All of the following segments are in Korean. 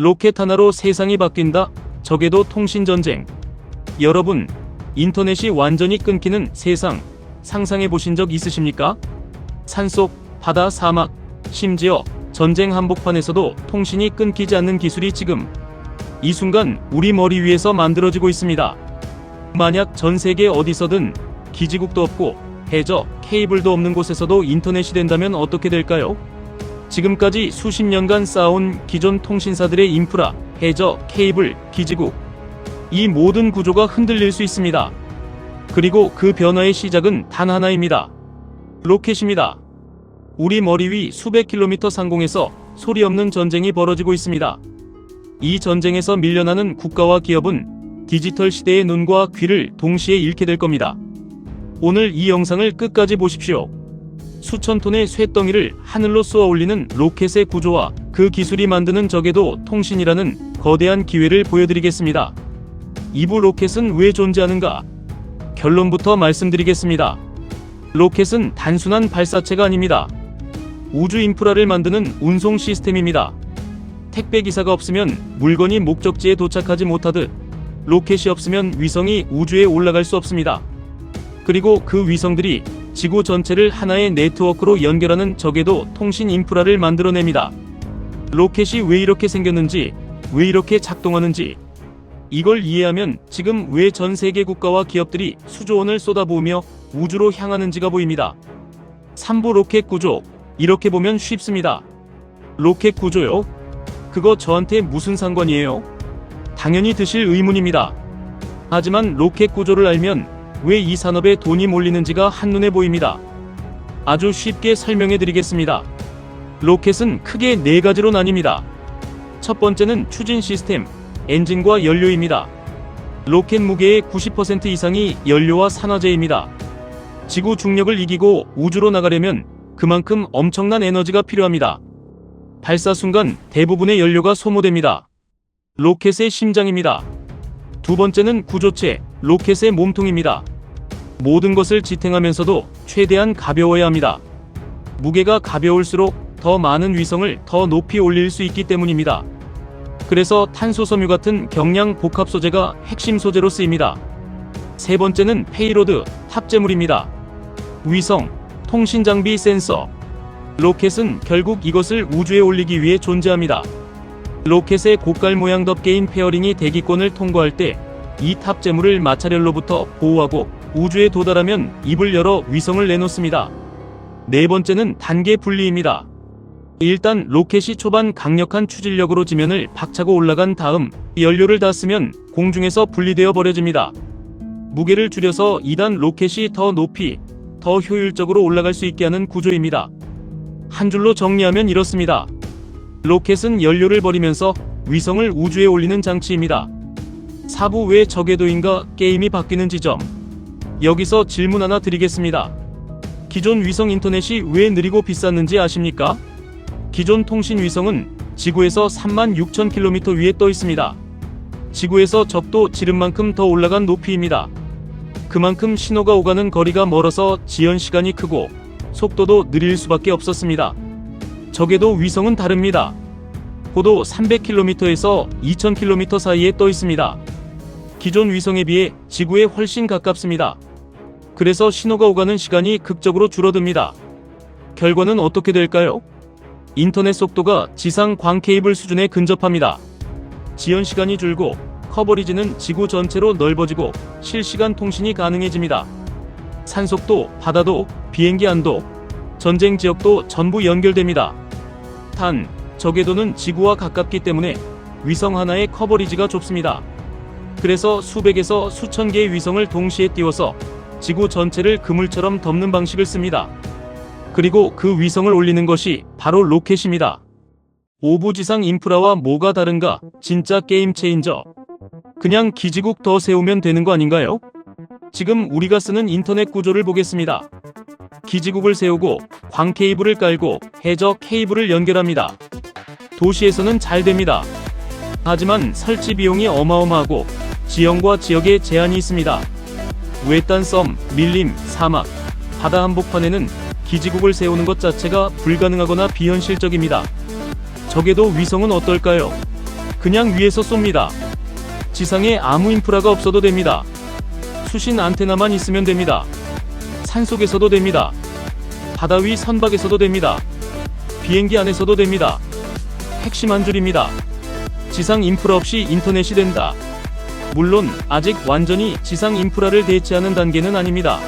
로켓 하나로 세상이 바뀐다. 적에도 통신전쟁. 여러분, 인터넷이 완전히 끊기는 세상 상상해 보신 적 있으십니까? 산속, 바다, 사막, 심지어 전쟁 한복판에서도 통신이 끊기지 않는 기술이 지금 이 순간 우리 머리 위에서 만들어지고 있습니다. 만약 전 세계 어디서든 기지국도 없고 해저, 케이블도 없는 곳에서도 인터넷이 된다면 어떻게 될까요? 지금까지 수십 년간 쌓아온 기존 통신사들의 인프라, 해저, 케이블, 기지국, 이 모든 구조가 흔들릴 수 있습니다. 그리고 그 변화의 시작은 단 하나입니다. 로켓입니다. 우리 머리 위 수백 킬로미터 상공에서 소리 없는 전쟁이 벌어지고 있습니다. 이 전쟁에서 밀려나는 국가와 기업은 디지털 시대의 눈과 귀를 동시에 잃게 될 겁니다. 오늘 이 영상을 끝까지 보십시오. 수천 톤의 쇳덩이를 하늘로 쏘아 올리는 로켓의 구조와 그 기술이 만드는 적에도 통신이라는 거대한 기회를 보여드리겠습니다. 이부 로켓은 왜 존재하는가? 결론부터 말씀드리겠습니다. 로켓은 단순한 발사체가 아닙니다. 우주 인프라를 만드는 운송 시스템입니다. 택배 기사가 없으면 물건이 목적지에 도착하지 못하듯 로켓이 없으면 위성이 우주에 올라갈 수 없습니다. 그리고 그 위성들이 지구 전체를 하나의 네트워크로 연결하는 적에도 통신 인프라를 만들어냅니다. 로켓이 왜 이렇게 생겼는지, 왜 이렇게 작동하는지, 이걸 이해하면 지금 왜 전 세계 국가와 기업들이 수조원을 쏟아부으며 우주로 향하는지가 보입니다. 3부 로켓 구조, 이렇게 보면 쉽습니다. 로켓 구조요? 그거 저한테 무슨 상관이에요? 당연히 드실 의문입니다. 하지만 로켓 구조를 알면 왜 이 산업에 돈이 몰리는지가 한눈에 보입니다. 아주 쉽게 설명해 드리겠습니다. 로켓은 크게 4가지로 나뉩니다. 첫 번째는 추진 시스템, 엔진과 연료입니다. 로켓 무게의 90% 이상이 연료와 산화제입니다. 지구 중력을 이기고 우주로 나가려면 그만큼 엄청난 에너지가 필요합니다. 발사 순간 대부분의 연료가 소모됩니다. 로켓의 심장입니다. 두 번째는 구조체, 로켓의 몸통입니다. 모든 것을 지탱하면서도 최대한 가벼워야 합니다. 무게가 가벼울수록 더 많은 위성을 더 높이 올릴 수 있기 때문입니다. 그래서 탄소 섬유 같은 경량 복합 소재가 핵심 소재로 쓰입니다. 세 번째는 페이로드, 탑재물입니다. 위성, 통신 장비, 센서. 로켓은 결국 이것을 우주에 올리기 위해 존재합니다. 로켓의 고깔 모양 덮개인 페어링이 대기권을 통과할 때 이 탑재물을 마찰열로부터 보호하고 우주에 도달하면 입을 열어 위성을 내놓습니다. 네 번째는 단계 분리입니다. 일단 로켓이 초반 강력한 추진력으로 지면을 박차고 올라간 다음 연료를 다 쓰면 공중에서 분리되어 버려집니다. 무게를 줄여서 2단 로켓이 더 높이, 더 효율적으로 올라갈 수 있게 하는 구조입니다. 한 줄로 정리하면 이렇습니다. 로켓은 연료를 버리면서 위성을 우주에 올리는 장치입니다. 4부 왜 저궤도인가 게임이 바뀌는 지점. 여기서 질문 하나 드리겠습니다. 기존 위성 인터넷이 왜 느리고 비쌌는지 아십니까? 기존 통신 위성은 지구에서 36,000km 위에 떠 있습니다. 지구에서 적도 지름만큼 더 올라간 높이입니다. 그만큼 신호가 오가는 거리가 멀어서 지연 시간이 크고 속도도 느릴 수밖에 없었습니다. 적에도 위성은 다릅니다. 고도 300km에서 2000km 사이에 떠 있습니다. 기존 위성에 비해 지구에 훨씬 가깝습니다. 그래서 신호가 오가는 시간이 극적으로 줄어듭니다. 결과는 어떻게 될까요? 인터넷 속도가 지상 광 케이블 수준에 근접합니다. 지연 시간이 줄고 커버리지는 지구 전체로 넓어지고 실시간 통신이 가능해집니다. 산속도, 바다도, 비행기 안도, 전쟁 지역도 전부 연결됩니다. 단, 저궤도는 지구와 가깝기 때문에 위성 하나의 커버리지가 좁습니다. 그래서 수백에서 수천 개의 위성을 동시에 띄워서 지구 전체를 그물처럼 덮는 방식을 씁니다. 그리고 그 위성을 올리는 것이 바로 로켓입니다. 오부지상 인프라와 뭐가 다른가? 진짜 게임 체인저. 그냥 기지국 더 세우면 되는 거 아닌가요? 지금 우리가 쓰는 인터넷 구조를 보겠습니다. 기지국을 세우고 광 케이블을 깔고 해저 케이블을 연결합니다. 도시에서는 잘 됩니다. 하지만 설치 비용이 어마어마하고 지형과 지역에 제한이 있습니다. 외딴 섬, 밀림, 사막, 바다 한복판에는 기지국을 세우는 것 자체가 불가능하거나 비현실적입니다. 적에도 위성은 어떨까요? 그냥 위에서 쏩니다. 지상에 아무 인프라가 없어도 됩니다. 수신 안테나만 있으면 됩니다. 산속에서도 됩니다. 바다 위 선박에서도 됩니다. 비행기 안에서도 됩니다. 핵심 한 줄입니다. 지상 인프라 없이 인터넷이 된다. 물론 아직 완전히 지상 인프라를 대체하는 단계는 아닙니다.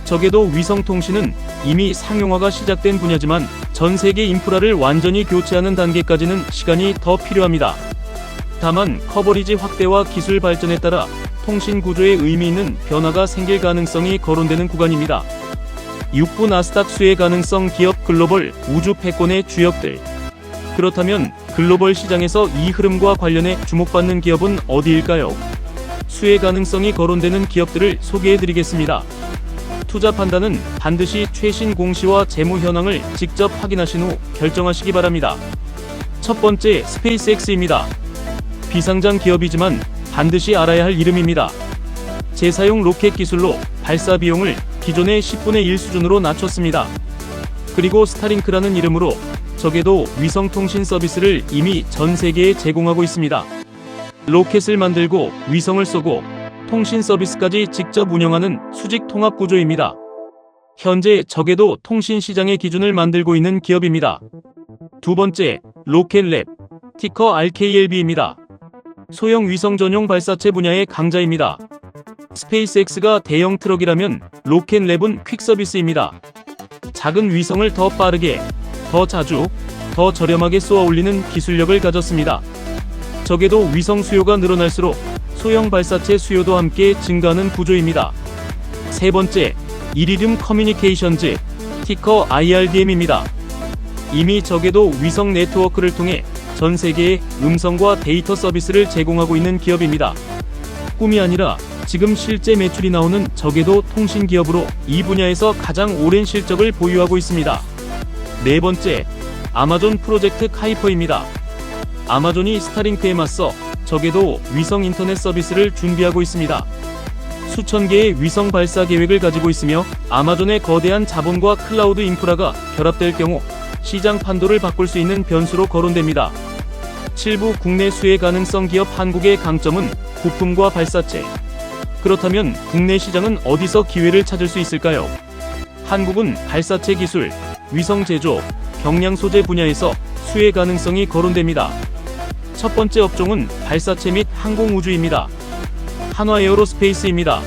적어도 위성통신은 이미 상용화가 시작된 분야지만 전 세계 인프라를 완전히 교체하는 단계까지는 시간이 더 필요합니다. 다만 커버리지 확대와 기술 발전에 따라 통신 구조에 의미 있는 변화가 생길 가능성이 거론되는 구간입니다. 6부 나스닥 수혜 가능성 기업 글로벌 우주 패권의 주역들. 그렇다면 글로벌 시장에서 이 흐름과 관련해 주목받는 기업은 어디일까요? 수혜 가능성이 거론되는 기업들을 소개해드리겠습니다. 투자 판단은 반드시 최신 공시와 재무 현황을 직접 확인하신 후 결정하시기 바랍니다. 첫 번째, 스페이스X입니다. 비상장 기업이지만 반드시 알아야 할 이름입니다. 재사용 로켓 기술로 발사 비용을 기존의 10분의 1 수준으로 낮췄습니다. 그리고 스타링크라는 이름으로 적어도 위성통신 서비스를 이미 전 세계에 제공하고 있습니다. 로켓을 만들고 위성을 쏘고 통신 서비스까지 직접 운영하는 수직 통합 구조입니다. 현재 적어도 통신 시장의 기준을 만들고 있는 기업입니다. 두 번째, 로켓랩, 티커 RKLB입니다. 소형 위성 전용 발사체 분야의 강자입니다. 스페이스X가 대형 트럭이라면 로켓랩은 퀵서비스입니다. 작은 위성을 더 빠르게, 더 자주, 더 저렴하게 쏘아 올리는 기술력을 가졌습니다. 적어도 위성 수요가 늘어날수록 소형 발사체 수요도 함께 증가하는 구조입니다. 세 번째, 이리듐 커뮤니케이션즈, 티커 IRDM입니다. 이미 적어도 위성 네트워크를 통해 전 세계에 음성과 데이터 서비스를 제공하고 있는 기업입니다. 꿈이 아니라 지금 실제 매출이 나오는 적어도 통신 기업으로 이 분야에서 가장 오랜 실적을 보유하고 있습니다. 네 번째, 아마존 프로젝트 카이퍼입니다. 아마존이 스타링크에 맞서 적어도 위성 인터넷 서비스를 준비하고 있습니다. 수천 개의 위성 발사 계획을 가지고 있으며 아마존의 거대한 자본과 클라우드 인프라가 결합될 경우 시장 판도를 바꿀 수 있는 변수로 거론됩니다. 7부 국내 수혜 가능성 기업. 한국의 강점은 부품과 발사체. 그렇다면 국내 시장은 어디서 기회를 찾을 수 있을까요? 한국은 발사체 기술, 위성 제조, 경량 소재 분야에서 수혜 가능성이 거론됩니다. 첫 번째 업종은 발사체 및 항공우주입니다. 한화에어로스페이스입니다.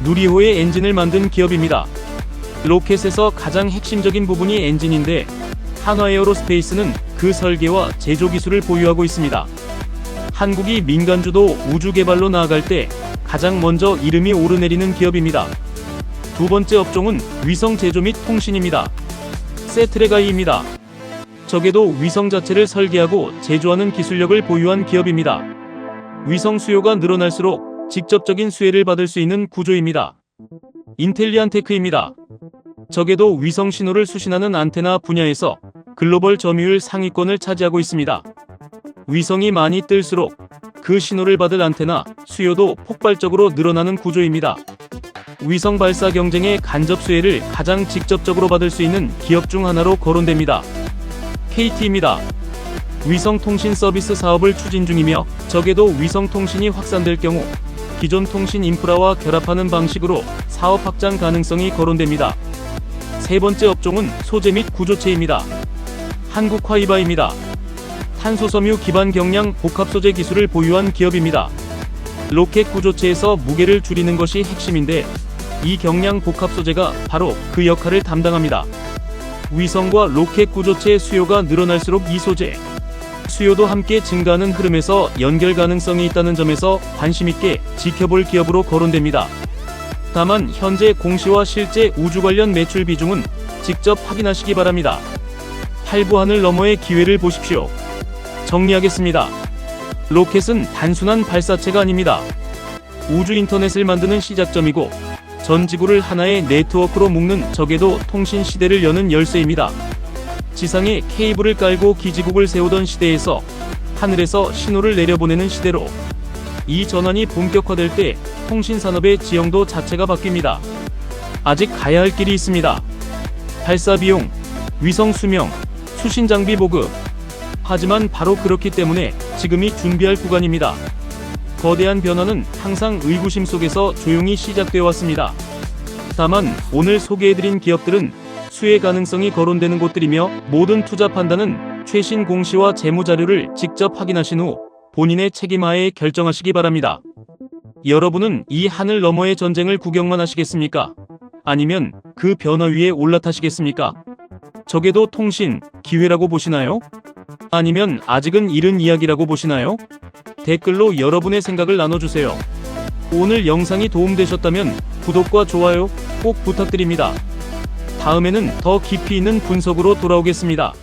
누리호의 엔진을 만든 기업입니다. 로켓에서 가장 핵심적인 부분이 엔진인데 한화에어로스페이스는 그 설계와 제조 기술을 보유하고 있습니다. 한국이 민간주도 우주 개발로 나아갈 때 가장 먼저 이름이 오르내리는 기업입니다. 두 번째 업종은 위성 제조 및 통신입니다. 세트레가이입니다. 적어도 위성 자체를 설계하고 제조하는 기술력을 보유한 기업입니다. 위성 수요가 늘어날수록 직접적인 수혜를 받을 수 있는 구조입니다. 인텔리안테크입니다. 적어도 위성 신호를 수신하는 안테나 분야에서 글로벌 점유율 상위권을 차지하고 있습니다. 위성이 많이 뜰수록 그 신호를 받을 안테나 수요도 폭발적으로 늘어나는 구조입니다. 위성 발사 경쟁의 간접 수혜를 가장 직접적으로 받을 수 있는 기업 중 하나로 거론됩니다. KT입니다. 위성 통신 서비스 사업을 추진 중이며 적어도 위성 통신이 확산될 경우 기존 통신 인프라와 결합하는 방식으로 사업 확장 가능성이 거론됩니다. 세 번째 업종은 소재 및 구조체입니다. 한국화이바입니다. 탄소섬유 기반 경량 복합 소재 기술을 보유한 기업입니다. 로켓 구조체에서 무게를 줄이는 것이 핵심인데 이 경량 복합 소재가 바로 그 역할을 담당합니다. 위성과 로켓 구조체의 수요가 늘어날수록 이 소재 수요도 함께 증가하는 흐름에서 연결 가능성이 있다는 점에서 관심있게 지켜볼 기업으로 거론됩니다. 다만 현재 공시와 실제 우주 관련 매출 비중은 직접 확인하시기 바랍니다. 8부 하늘 너머의 기회를 보십시오. 정리하겠습니다. 로켓은 단순한 발사체가 아닙니다. 우주 인터넷을 만드는 시작점이고 전 지구를 하나의 네트워크로 묶는 적어도 통신 시대를 여는 열쇠입니다. 지상에 케이블을 깔고 기지국을 세우던 시대에서 하늘에서 신호를 내려보내는 시대로 이 전환이 본격화될 때 통신산업의 지형도 자체가 바뀝니다. 아직 가야 할 길이 있습니다. 발사 비용, 위성 수명, 수신 장비 보급. 하지만 바로 그렇기 때문에 지금이 준비할 구간입니다. 거대한 변화는 항상 의구심 속에서 조용히 시작되어 왔습니다. 다만 오늘 소개해드린 기업들은 수혜 가능성이 거론되는 곳들이며 모든 투자 판단은 최신 공시와 재무자료를 직접 확인하신 후 본인의 책임하에 결정하시기 바랍니다. 여러분은 이 하늘 너머의 전쟁을 구경만 하시겠습니까? 아니면 그 변화 위에 올라타시겠습니까? 적에도 통신, 기회라고 보시나요? 아니면 아직은 이른 이야기라고 보시나요? 댓글로 여러분의 생각을 나눠주세요. 오늘 영상이 도움되셨다면 구독과 좋아요 꼭 부탁드립니다. 다음에는 더 깊이 있는 분석으로 돌아오겠습니다.